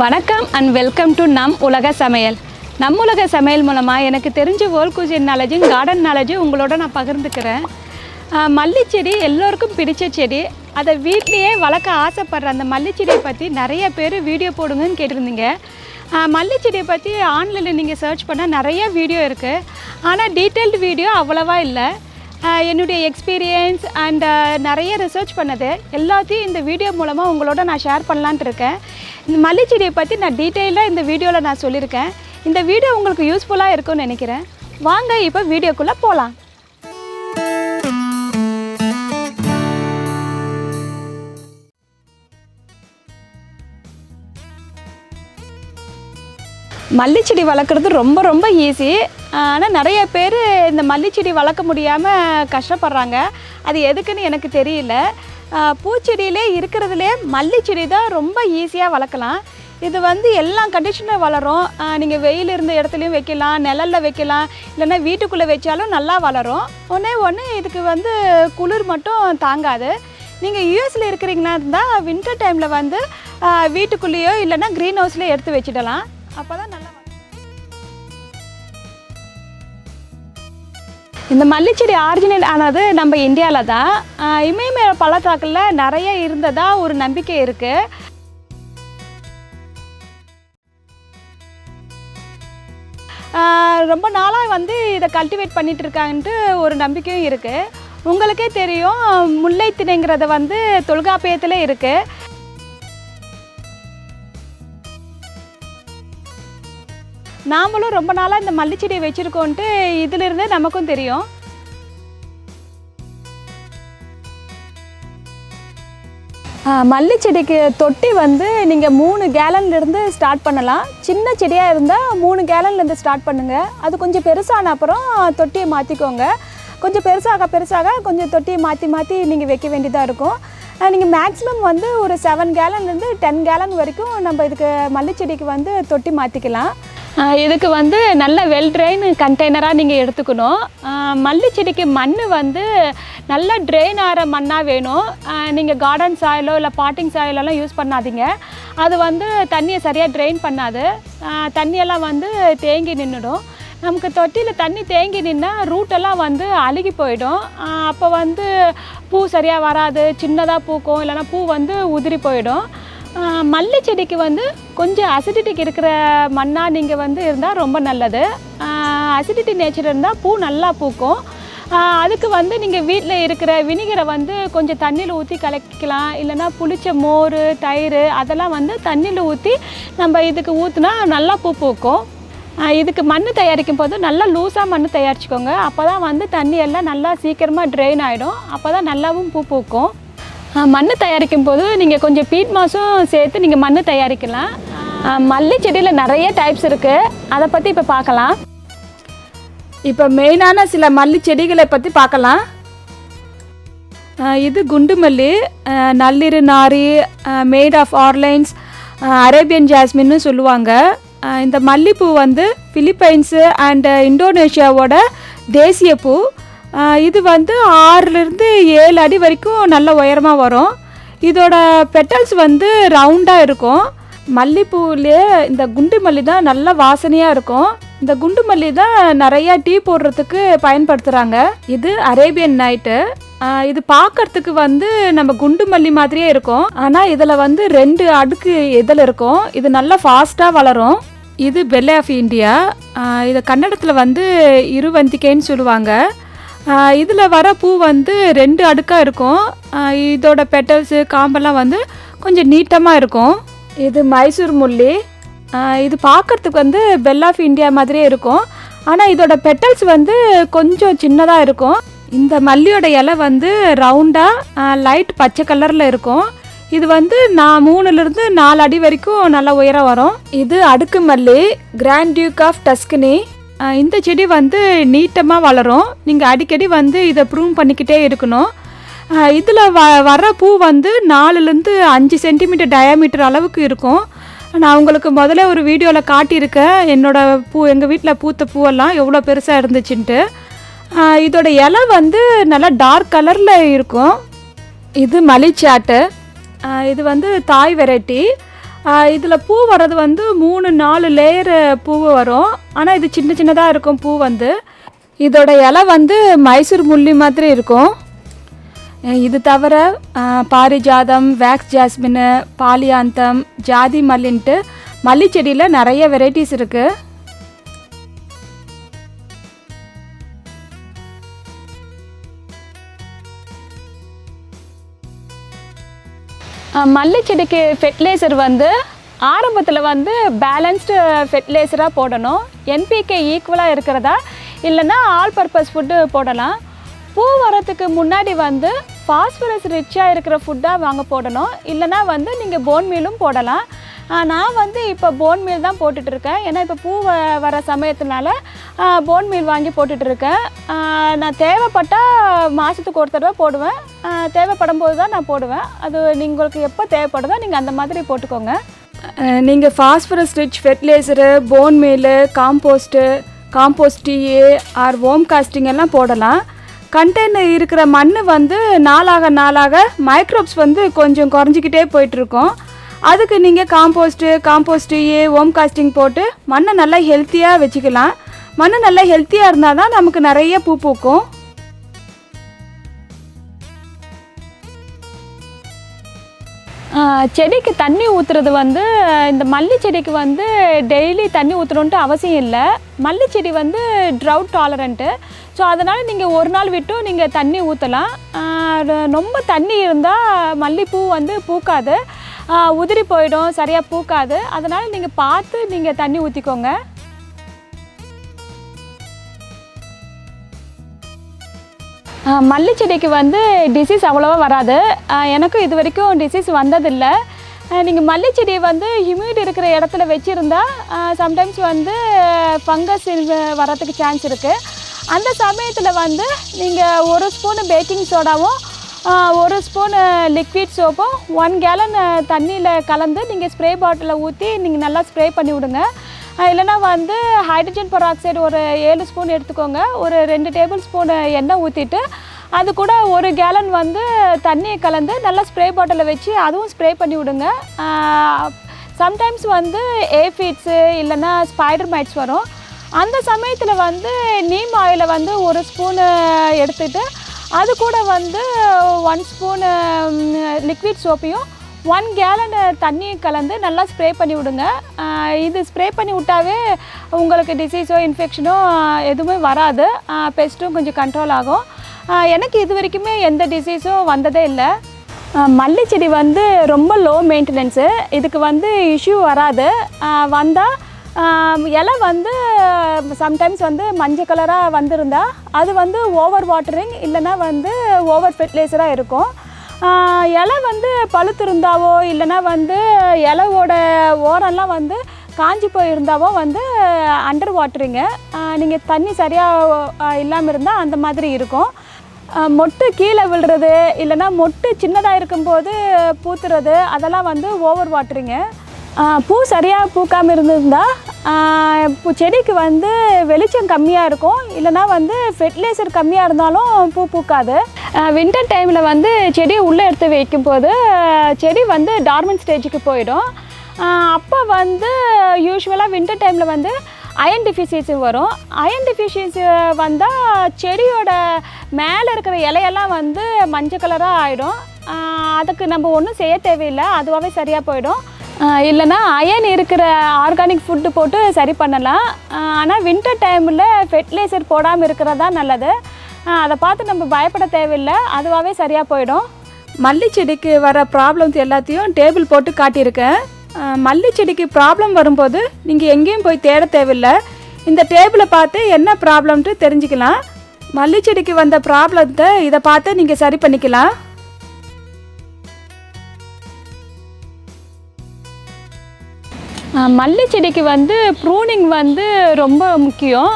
வணக்கம் and welcome to நம் உலக சமையல். நம் உலக சமையல் மூலமாக எனக்கு தெரிஞ்ச வேர்ல்ட் குசின் நாலேஜும் கார்டன் நாலேஜும் உங்களோட நான் பகிர்ந்துக்கிறேன். மல்லிச்செடி எல்லோருக்கும் பிடிச்ச செடி. அதை வீட்லேயே வளர்க்க ஆசைப்படுற அந்த மல்லிச்செடியை பற்றி நிறைய பேர் வீடியோ போடுங்கன்னு கேட்டிருந்தீங்க. மல்லிச்செடியை பற்றி ஆன்லைனில் நீங்கள் சர்ச் பண்ணால் நிறைய வீடியோ இருக்குது. ஆனால் டீட்டெயில்டு வீடியோ அவ்வளவா இல்லை. என்னுடைய எக்ஸ்பீரியன்ஸ் அண்ட் நிறைய ரிசர்ச் பண்ணது எல்லாத்தையும் இந்த வீடியோ மூலமாக உங்களோட நான் ஷேர் பண்ணலான்ட்டு இருக்கேன். இந்த மல்லிச்செடியை பற்றி நான் டீட்டெயிலாக இந்த வீடியோவில் நான் சொல்லியிருக்கேன். இந்த வீடியோ உங்களுக்கு யூஸ்ஃபுல்லாக இருக்கும்னு நினைக்கிறேன். வாங்க இப்போ வீடியோக்குள்ளே போகலாம். மல்லிச்செடி வளர்க்குறது ரொம்ப ரொம்ப ஈஸி. ஆனால் நிறைய பேர் இந்த மல்லிச்செடி வளர்க்க முடியாமல் கஷ்டப்படுறாங்க. அது எதுக்குன்னு எனக்கு தெரியல. பூச்செடியிலே இருக்கிறதுலே மல்லிச்செடி தான் ரொம்ப ஈஸியாக வளர்க்கலாம். இது எல்லா கண்டிஷனில் வளரும். நீங்கள் வெயில் இருந்த இடத்துலையும் வைக்கலாம், நிழலில் வைக்கலாம், இல்லைன்னா வீட்டுக்குள்ளே வச்சாலும் நல்லா வளரும். ஒன்று இதுக்கு குளிர் மட்டும் தாங்காது. நீங்கள் யூஎஸில் இருக்கிறீங்கன்னா இருந்தால் வின்டர் டைமில் வீட்டுக்குள்ளேயோ இல்லைன்னா க்ரீன் ஹவுஸ்லேயே எடுத்து வச்சிடலாம். அப்போ தான் நல்லா. இந்த மல்லிச்செடி ஆரிஜினேட் ஆனது நம்ம இந்தியாவில் தான். இமயமலை பள்ளத்தாக்கில் நிறைய இருந்ததாக ஒரு நம்பிக்கை இருக்குது. ரொம்ப நாளாக இதை கல்டிவேட் பண்ணிகிட்டு இருக்காங்கன்ட்டு ஒரு நம்பிக்கையும் இருக்குது. உங்களுக்கே தெரியும், முல்லை திணைங்கிறது தொல்காப்பியத்தில் இருக்குது. நாமளும் ரொம்ப நாளாக இந்த மல்லிச்செடியை வச்சுருக்கோன்ட்டு இதிலிருந்து நமக்கும் தெரியும். மல்லிச்செடிக்கு தொட்டி நீங்கள் 3 கேலன்லேருந்து ஸ்டார்ட் பண்ணலாம். சின்ன செடியாக இருந்தால் 3 கேலன்லேருந்து ஸ்டார்ட் பண்ணுங்கள். அது கொஞ்சம் பெருசான அப்புறம் தொட்டியை மாற்றிக்கோங்க. கொஞ்சம் பெருசாக கொஞ்சம் தொட்டியை மாற்றி நீங்கள் வைக்க வேண்டியதாக இருக்கும். நீங்கள் மேக்ஸிமம் ஒரு 7 கேலன்லேருந்து 10 கேலன் வரைக்கும் நம்ம இதுக்கு மல்லிச்செடிக்கு தொட்டி மாற்றிக்கலாம். இதுக்கு நல்ல வெல் ட்ரெயின் கண்டெய்னராக நீங்கள் எடுத்துக்கணும். மல்லிச்செடிக்கு மண் நல்லா ட்ரெயின் ஆகிற மண்ணாக வேணும். நீங்கள் கார்டன் சாயிலோ இல்லை பாட்டிங் சாயிலெல்லாம் யூஸ் பண்ணாதீங்க. அது தண்ணியை சரியாக ட்ரெயின் பண்ணாது. தண்ணியெல்லாம் தேங்கி நின்றுடும். நமக்கு தொட்டியில் தண்ணி தேங்கி நின்னால் ரூட்டெல்லாம் அழுகி போயிடும். அப்போ பூ சரியாக வராது, சின்னதாக பூக்கும், இல்லைனா பூ உதிரி போயிடும். மல்லிச்செடிக்கு கொஞ்சம் அசிடிட்டிக்கு இருக்கிற மண்ணாக நீங்கள் இருந்தால் ரொம்ப நல்லது. அசிடிட்டி நேச்சர் இருந்தால் பூ நல்லா பூக்கும். அதுக்கு நீங்கள் வீட்டில் இருக்கிற வினிகரை கொஞ்சம் தண்ணியில் ஊற்றி கலக்கலாம். இல்லைன்னா புளிச்ச மோர், தயிர் அதெல்லாம் தண்ணியில் ஊற்றி நம்ம இதுக்கு ஊற்றினா நல்லா பூ பூக்கும். இதுக்கு மண் தயாரிக்கும் போது நல்லா லூஸாக மண் தயாரிச்சுக்கோங்க. அப்போ தான் தண்ணியெல்லாம் நல்லா சீக்கிரமாக ட்ரெயின் ஆகிடும். அப்போ தான் நல்லாவும் பூ பூக்கும். மண் தயாரிக்கும் போது நீங்கள் கொஞ்சம் பீட் மாசும் சேர்த்து நீங்கள் மண் தயாரிக்கலாம். மல்லிச்செடியில் நிறைய டைப்ஸ் இருக்குது. அதை பற்றி இப்போ பார்க்கலாம். இப்போ மெயினான சில மல்லிச்செடிகளை பற்றி பார்க்கலாம். இது குண்டு மல்லி, நல்லிரு நாரி, மேட் ஆஃப் ஆர்லைன்ஸ், அரேபியன் ஜாஸ்மின்னு சொல்லுவாங்க. இந்த மல்லிப்பூ பிலிப்பைன்ஸு அண்டு இந்தோனேஷியாவோட தேசிய பூ. இது 6லேருந்து 7 அடி வரைக்கும் நல்ல உயரமாக வரும். இதோட பெட்டல்ஸ் ரவுண்டாக இருக்கும். மல்லிப்பூவிலே இந்த குண்டு மல்லி தான் நல்ல வாசனையாக இருக்கும். இந்த குண்டு மல்லி தான் நிறையா டீ போடுறதுக்கு பயன்படுத்துகிறாங்க. இது அரேபியன் நைட்டு. இது பார்க்கறதுக்கு நம்ம குண்டு மல்லி மாதிரியே இருக்கும். ஆனால் இதில் 2 அடுக்கு இதழ் இருக்கும். இது நல்லா ஃபாஸ்ட்டாக வளரும். இது பெல்லே ஆஃப் இந்தியா. இதை கன்னடத்தில் இருவந்திக்கைன்னு சொல்லுவாங்க. இதில் வர பூ 2 அடுக்காக இருக்கும். இதோட பெட்டல்ஸு காம்பெல்லாம் கொஞ்சம் நீட்டமாக இருக்கும். இது மைசூர் முல்லி. இது பார்க்குறதுக்கு பெல் ஆஃப் இந்தியா மாதிரியே இருக்கும். ஆனால் இதோட பெட்டல்ஸ் கொஞ்சம் சின்னதாக இருக்கும். இந்த மல்லியோட இலை ரவுண்டாக லைட் பச்சை கலரில் இருக்கும். இது 3லேருந்து 4 அடி வரைக்கும் நல்ல உயரம் வரும். இது அடுக்கு மல்லி, கிராண்ட் டியூக் ஆஃப் டஸ்கனி. இந்த செடி நீட்டமாக வளரும். நீங்கள் அடிக்கடி இதை ப்ரூன் பண்ணிக்கிட்டே இருக்கணும். இதில் வர பூ 4லேருந்து 5 சென்டிமீட்டர் டயாமீட்டர் அளவுக்கு இருக்கும். நான் உங்களுக்கு முதல்ல ஒரு வீடியோவில் காட்டியிருக்கேன் எங்கள் வீட்டில் பூத்த பூவெல்லாம் எவ்வளோ பெருசாக இருந்துச்சுன்ட்டு. இதோட இலை நல்லா டார்க் கலரில் இருக்கும். இது மலிச்சாட்டு. இது தாய் வெரைட்டி. இதில் பூ வர்றது வந்து 3-4 லேயர் பூ வரும். ஆனால் இது சின்ன சின்னதாக இருக்கும் பூ வந்து. இதோட இலை வந்து மைசூர் முள்ளி மாதிரி இருக்கும். இது தவிர பாரிஜாதம், வேக்ஸ் ஜாஸ்மின், பாலியாந்தம், ஜாதி மல்லின்ட்டு மல்லி செடியில் நிறைய வெரைட்டிஸ் இருக்குது. மல்லி செடிக்கு ஃபெர்டிலைசர் வந்து ஆரம்பத்தில் வந்து பேலன்ஸ்டு ஃபெர்டிலைசராக போடணும். என்பிகே ஈக்குவலாக இருக்கிறதா இல்லைன்னா ஆல் பர்பஸ் ஃபுட்டு போடலாம். பூ வரத்துக்கு முன்னாடி வந்து ஃபாஸ்பரஸ் ரிச்சாக இருக்கிற ஃபுட்டாக வாங்க போடணும். இல்லைனா வந்து நீங்கள் போன் மீலும் போடலாம். நான் வந்து இப்போ போன் மீல் தான் போட்டுட்ருக்கேன். ஏன்னா இப்போ பூ வர சமயத்தினால போன் மீல் வாங்கி போட்டுட்ருக்கேன். நான் தேவைப்பட்டால் மாதத்துக்கு ஒரு தடவை போடுவேன். தேவைப்படும் போது தான் நான் போடுவேன். அது உங்களுக்கு எப்போ தேவைப்படுதோ நீங்கள் அந்த மாதிரி போட்டுக்கோங்க. நீங்கள் phosphorus rich fertiliser, bone meal, compost tea or home casting எல்லாம் போடலாம். கண்டெய்னர் இருக்கிற மண் வந்து நாளாக மைக்ரோப்ஸ் வந்து கொஞ்சம் குறைஞ்சிக்கிட்டே போயிட்டுருக்கோம். அதுக்கு நீங்கள் காம்போஸ்ட் டீ, ஹோம் காஸ்டிங் போட்டு மண்ணை நல்லா ஹெல்த்தியாக வச்சுக்கலாம். மண் நல்லா ஹெல்த்தியாக இருந்தால் தான் நமக்கு நிறைய பூ பூக்கும். செடிக்கு தண்ணி ஊற்றுறது வந்து இந்த மல்லி செடிக்கு வந்து டெய்லி தண்ணி ஊற்றணுன்ட்டு அவசியம் இல்லை. மல்லி செடி வந்து ட்ரவுட் டாலரண்ட்டு. ஸோ அதனால் நீங்கள் ஒரு நாள் விட்டும் நீங்கள் தண்ணி ஊற்றலாம். ரொம்ப தண்ணி இருந்தால் மல்லிப்பூ வந்து பூக்காது, உதிரி போயிடும், சரியாக பூக்காது. அதனால் நீங்கள் பார்த்து நீங்கள் தண்ணி ஊற்றிக்கோங்க. மல்லி செடிக்கு வந்து டிசீஸ் அவ்வளோவா வராது. எனக்கும் இது வரைக்கும் டிசீஸ் வந்ததில்லை. நீங்கள் மல்லி செடியை வந்து ஹியூமிட் இருக்கிற இடத்துல வச்சுருந்தா சம்டைம்ஸ் வந்து ஃபங்கஸ் வரத்துக்கு சான்ஸ் இருக்குது. அந்த சமயத்தில் வந்து நீங்கள் 1 ஸ்பூனு பேக்கிங் சோடாவும் 1 ஸ்பூனு லிக்விட் சோப்பும் 1 கேலன் தண்ணியில் கலந்து நீங்கள் ஸ்ப்ரே பாட்டிலில் ஊற்றி நீங்கள் நல்லா ஸ்ப்ரே பண்ணி விடுங்க. இல்லைனா வந்து ஹைட்ரஜன் பெராக்சைடு ஒரு 7 ஸ்பூன் எடுத்துக்கோங்க. ஒரு 2 டேபிள் ஸ்பூன் எண்ணெய் ஊற்றிட்டு அது கூட 1 கேலன் வந்து தண்ணியை கலந்து நல்லா ஸ்ப்ரே பாட்டிலில் வச்சு அதுவும் ஸ்ப்ரே பண்ணி விடுங்க. சம்டைம்ஸ் வந்து ஏஃபிட்ஸு இல்லைன்னா ஸ்பைடர் மைட்ஸ் வரும். அந்த சமயத்தில் வந்து நீம் ஆயிலை வந்து 1 ஸ்பூனு எடுத்துகிட்டு அது கூட வந்து 1 ஸ்பூனு லிக்விட் சோப்பையும் 1 கேலன் தண்ணி கலந்து நல்லா ஸ்ப்ரே பண்ணி விடுங்க. இது ஸ்ப்ரே பண்ணி விட்டாவே உங்களுக்கு டிசீஸோ இன்ஃபெக்ஷனோ எதுவுமே வராது. பெஸ்ட்டும் கொஞ்சம் கண்ட்ரோல் ஆகும். எனக்கு இது வரைக்குமே எந்த டிசீஸும் வந்ததே இல்லை. மல்லி செடி வந்து ரொம்ப லோ மெயின்டெனன்ஸு. இதுக்கு வந்து இஷ்யூ வராது. வந்தால் இலை வந்து சம்டைம்ஸ் வந்து மஞ்சள் கலராக வந்திருந்தா அது வந்து ஓவர் வாட்டரிங் இல்லைன்னா வந்து ஓவர் ஃபெர்டிலைசராக இருக்கும். இலை வந்து பழுத்து இருந்தாவோ இல்லைன்னா வந்து இலையோட ஓரெல்லாம் வந்து காஞ்சி போயிருந்தாவோ வந்து அண்டர் வாட்டரிங்க. நீங்கள் தண்ணி சரியாக இல்லாமல் இருந்தால் அந்த மாதிரி இருக்கும். மொட்டு கீழே விழுறது இல்லைன்னா மொட்டு சின்னதாக இருக்கும்போது பூத்துறது அதெல்லாம் வந்து ஓவர் வாட்டரிங்க. பூ சரியாக பூக்காமல் இருந்திருந்தால் செடிக்கு வந்து வெளிச்சம் கம்மியாக இருக்கும். இல்லைனா வந்து ஃபெர்டிலைசர் கம்மியாக இருந்தாலும் பூ பூக்காது. வின்டர் டைமில் வந்து செடியை உள்ளே எடுத்து வைக்கும்போது செடி வந்து டார்மன் ஸ்டேஜுக்கு போயிடும். அப்போ வந்து யூஸ்வலாக வின்டர் டைமில் வந்து அயன் டெஃபிஷியன்சி வரும். அயன் டெஃபிஷியன்சி வந்தால் செடியோட மேலே இருக்கிற இலையெல்லாம் வந்து மஞ்சள் கலராக ஆகிடும். அதுக்கு நம்ம ஒன்றும் செய்ய தேவையில்லை, அதுவாகவே சரியாக போயிடும். இல்லைனா அயன் இருக்கிற ஆர்கானிக் ஃபுட்டு போட்டு சரி பண்ணலாம். ஆனால் வின்டர் டைமில் ஃபெர்டிலைசர் போடாமல் இருக்கிறது தான் நல்லது. அதை பார்த்து நம்ம பயப்பட தேவையில்லை, அதுவாகவே சரியாக போயிடும். மல்லி செடிக்கு வர ப்ராப்ளம்ஸ் எல்லாத்தையும் டேபிள் போட்டு காட்டியிருக்கேன். மல்லி செடிக்கு ப்ராப்ளம் வரும்போது நீங்கள் எங்கேயும் போய் தேட தேவையில்லை. இந்த டேபிளை பார்த்து என்ன ப்ராப்ளம்ட்டு தெரிஞ்சுக்கலாம். மல்லி செடிக்கு வந்த ப்ராப்ளத்தை இதை பார்த்து நீங்கள் சரி பண்ணிக்கலாம். மல்லி செடிக்கு வந்து ப்ரூனிங் வந்து ரொம்ப முக்கியம்.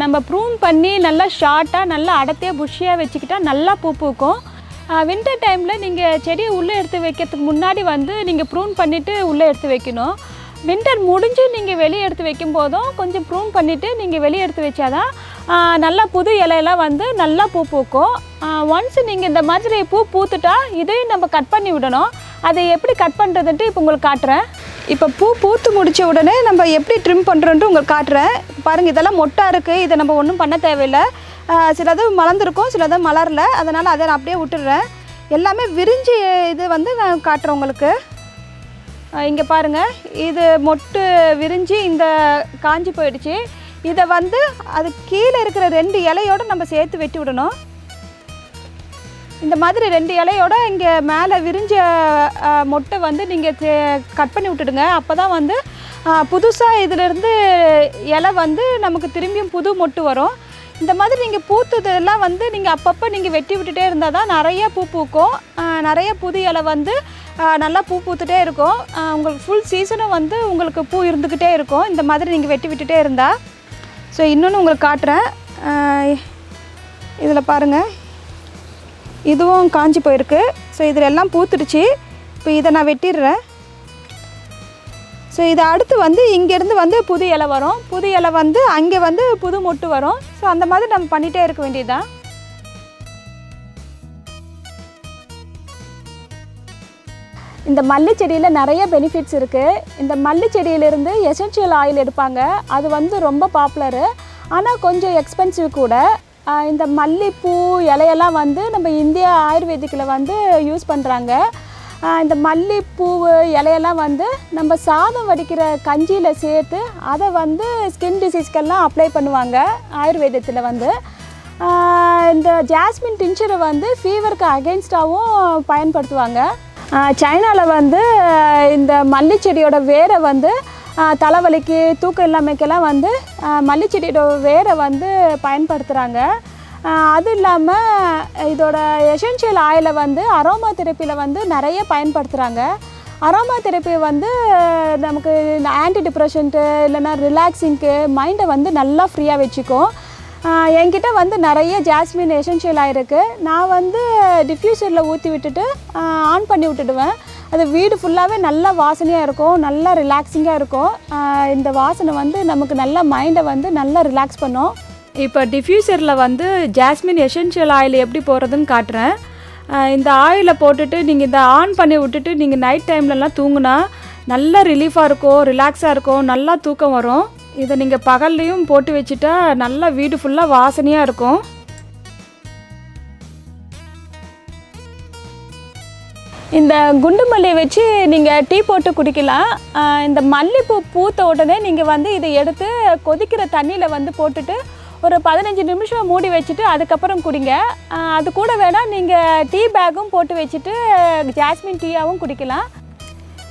நம்ம ப்ரூன் பண்ணி நல்லா ஷார்ட்டாக நல்லா அடர்த்தியாக புஷ்ஷியாக வச்சுக்கிட்டால் நல்லா பூ பூக்கும். வின்டர் டைமில் நீங்கள் செடியை உள்ளே எடுத்து வைக்கிறதுக்கு முன்னாடி வந்து நீங்கள் ப்ரூன் பண்ணிவிட்டு உள்ளே எடுத்து வைக்கணும். வின்டர் முடிஞ்சு நீங்கள் வெளியே எடுத்து வைக்கும் போதும் கொஞ்சம் ப்ரூன் பண்ணிவிட்டு நீங்கள் வெளியே எடுத்து வச்சாதான் நல்லா புது இலையெல்லாம் வந்து நல்லா பூ பூக்கும். ஒன்ஸ் நீங்கள் இந்த மாதிரி பூ பூத்துட்டா இதையும் நம்ம கட் பண்ணி விடணும். அதை எப்படி கட் பண்ணுறதுன்ட்டு இப்போ உங்களுக்கு காட்டுறேன். இப்போ பூத்து முடித்த உடனே நம்ம எப்படி ட்ரிம் பண்ணுறோன்ட்டு உங்களுக்கு காட்டுறேன். பாருங்கள், இதெல்லாம் மொட்டாக இருக்குது. இதை நம்ம ஒன்றும் பண்ண தேவையில்லை. சிலது மலர்ந்துருக்கும், சிலது மலரல. அதனால் அதை நான் அப்படியே விட்டுடுறேன். எல்லாமே விரிஞ்சி இது வந்து நான் காட்டுறேன் உங்களுக்கு. இங்கே பாருங்கள், இது மொட்டு விரிஞ்சு இந்த காஞ்சி போயிடுச்சு. இதை வந்து அது கீழே இருக்கிற 2 இலையோடு நம்ம சேர்த்து வெட்டி விடணும். இந்த மாதிரி 2 இலையோட இங்கே மேலே விரிஞ்ச மொட்டை வந்து நீங்கள் கட் பண்ணி விட்டுடுங்க. அப்போ தான் வந்து புதுசாக இதிலேருந்து இலை வந்து நமக்கு திரும்பியும் புது மொட்டு வரும். இந்த மாதிரி நீங்கள் பூத்ததெல்லாம் வந்து நீங்கள் அப்பப்போ நீங்கள் வெட்டி விட்டுட்டே இருந்தால் தான் நிறைய பூ பூக்கும். நிறைய புது இலை வந்து நல்லா பூ பூத்துட்டே இருக்கும். உங்களுக்கு ஃபுல் சீசனும் வந்து உங்களுக்கு பூ இருந்துக்கிட்டே இருக்கும் இந்த மாதிரி நீங்கள் வெட்டி விட்டுட்டே இருந்தால். ஸோ இன்னொன்று உங்களுக்கு காட்டுறேன். இதில் பாருங்கள், இதுவும் காஞ்சி போயிருக்கு. ஸோ இதில் எல்லாம் பூத்துடுச்சு. இப்போ இதை நான் வெட்டிடுறேன். ஸோ இதை அடுத்து வந்து இங்கேருந்து வந்து புது இலை வரும். புது இலை வந்து அங்கே வந்து புது மொட்டு வரும். ஸோ அந்த மாதிரி நம்ம பண்ணிகிட்டே இருக்க வேண்டியதுதான். இந்த மல்லி செடியில் நிறைய பெனிஃபிட்ஸ் இருக்குது. இந்த மல்லி செடியிலேருந்து எசென்ஷியல் ஆயில் எடுப்பாங்க. அது வந்து ரொம்ப பாப்புலரு, ஆனால் கொஞ்சம் எக்ஸ்பென்சிவ் கூட. இந்த மல்லிப்பூ இலையெல்லாம் வந்து நம்ம இந்தியா ஆயுர்வேதிக்கில் வந்து யூஸ் பண்ணுறாங்க. இந்த மல்லிப்பூ இலையெல்லாம் வந்து நம்ம சாதம் வடிக்கிற கஞ்சியில் சேர்த்து அதை வந்து ஸ்கின் டிசீஸ்க்கெல்லாம் அப்ளை பண்ணுவாங்க ஆயுர்வேதத்தில் வந்து. இந்த ஜாஸ்மின் டின்ச்சரை வந்து ஃபீவருக்கு அகெயின்ஸ்டாகவும் பயன்படுத்துவாங்க. சைனாவில் வந்து இந்த மல்லிச்செடியோட வேரை வந்து தலைவலிக்கு தூக்கம் இல்லாமைக்கெல்லாம் வந்து மல்லிச்செடியோட வேரை வந்து பயன்படுத்துகிறாங்க. அது இல்லாமல் இதோட எசென்ஷியல் ஆயிலை வந்து அரோமா தெரப்பியில் வந்து நிறைய பயன்படுத்துகிறாங்க. அரோமா தெரப்பி வந்து நமக்கு இந்த ஆன்டி டிப்ரெஷன்ட்டு இல்லைன்னா ரிலாக்ஸிங்க்கு மைண்டை வந்து நல்லா ஃப்ரீயாக வச்சுக்கும். என்கிட்ட வந்து நிறைய ஜாஸ்மின் எசென்ஷியல் ஆயிருக்கு. நான் வந்து டிஃப்யூசரில் ஊற்றி விட்டுட்டு ஆன் பண்ணி விட்டுடுவேன். அது வீடு ஃபுல்லாகவே நல்லா வாசனையாக இருக்கும், நல்லா ரிலாக்ஸிங்காக இருக்கும். இந்த வாசனை வந்து நமக்கு நல்லா மைண்டை வந்து நல்லா ரிலாக்ஸ் பண்ணும். இப்போ டிஃப்யூசரில் வந்து ஜாஸ்மின் எசென்ஷியல் ஆயில் எப்படி போடுறதுன்னு காட்டுறேன். இந்த ஆயிலை போட்டுட்டு நீங்கள் இந்த ஆன் பண்ணி விட்டுட்டு நீங்கள் நைட் டைம்லலாம் தூங்குனா நல்லா ரிலீஃபாக இருக்கும், ரிலாக்ஸாக இருக்கும், நல்லா தூக்கம் வரும். இதை நீங்கள் பகல்லையும் போட்டு வச்சுட்டா நல்லா வீடு ஃபுல்லாக வாசனையாக இருக்கும். இந்த குண்டு மல்லியை வச்சு நீங்கள் டீ போட்டு குடிக்கலாம். இந்த மல்லிப்பூ பூத்த உடனே நீங்கள் வந்து இதை எடுத்து கொதிக்கிற தண்ணியில் வந்து போட்டுட்டு ஒரு 15 நிமிஷம் மூடி வச்சுட்டு அதுக்கப்புறம் குடிங்க. அது கூட வேணால் நீங்கள் டீ பேக்கும் போட்டு வச்சுட்டு ஜாஸ்மின் டீயாகவும் குடிக்கலாம்.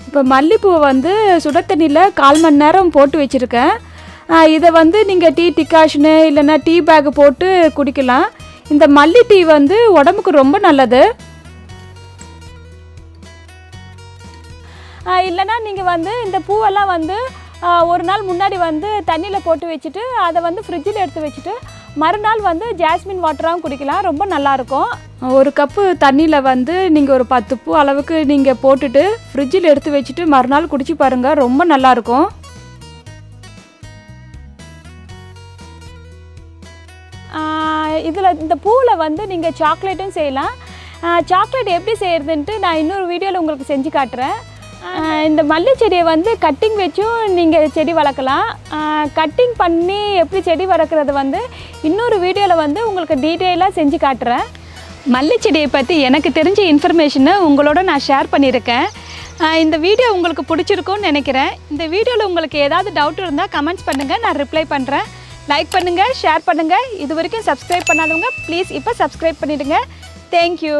இப்போ மல்லிப்பூவை வந்து சுட தண்ணியில் 1/4 மணி நேரம் போட்டு வச்சுருக்கேன். இதை வந்து நீங்கள் டீ டிகாஷனு இல்லைன்னா டீ பேக்கு போட்டு குடிக்கலாம். இந்த மல்லி டீ வந்து உடம்புக்கு ரொம்ப நல்லது. இல்லைனா நீங்கள் வந்து இந்த பூவெல்லாம் வந்து ஒரு நாள் முன்னாடி வந்து தண்ணியில் போட்டு வச்சுட்டு அதை வந்து ஃப்ரிட்ஜில் எடுத்து வச்சுட்டு மறுநாள் வந்து ஜாஸ்மின் வாட்டராகவும் குடிக்கலாம். ரொம்ப நல்லாயிருக்கும். ஒரு கப்பு தண்ணியில் வந்து நீங்கள் ஒரு 10 பூ அளவுக்கு நீங்கள் போட்டுட்டு ஃப்ரிட்ஜில் எடுத்து வச்சுட்டு மறுநாள் குடிச்சு பாருங்கள், ரொம்ப நல்லாயிருக்கும். இதில் இந்த பூவில் வந்து நீங்கள் சாக்லேட்டும் செய்யலாம். சாக்லேட் எப்படி செய்கிறதுன்ட்டு நான் இன்னொரு வீடியோவில் உங்களுக்கு செஞ்சு காட்டுறேன். இந்த மல்லி செடியை வந்து கட்டிங் வச்சும் நீங்கள் செடி வளர்க்கலாம். கட்டிங் பண்ணி எப்படி செடி வளர்க்குறது வந்து இன்னொரு வீடியோவில் வந்து உங்களுக்கு டீட்டெயிலாக செஞ்சு காட்டுறேன். மல்லி செடியை பற்றி எனக்கு தெரிஞ்ச இன்ஃபர்மேஷனை உங்களோட நான் ஷேர் பண்ணியிருக்கேன். இந்த வீடியோ உங்களுக்கு பிடிச்சிருக்கும்னு நினைக்கிறேன். இந்த வீடியோவில் உங்களுக்கு ஏதாவது டவுட் இருந்தால் கமெண்ட்ஸ் பண்ணுங்கள், நான் ரிப்ளை பண்ணுறேன். லைக் பண்ணுங்கள், ஷேர் பண்ணுங்கள். இது வரைக்கும் சப்ஸ்கிரைப் பண்ணாதவங்க ப்ளீஸ் இப்போ சப்ஸ்கிரைப் பண்ணிவிடுங்க. தேங்க்யூ.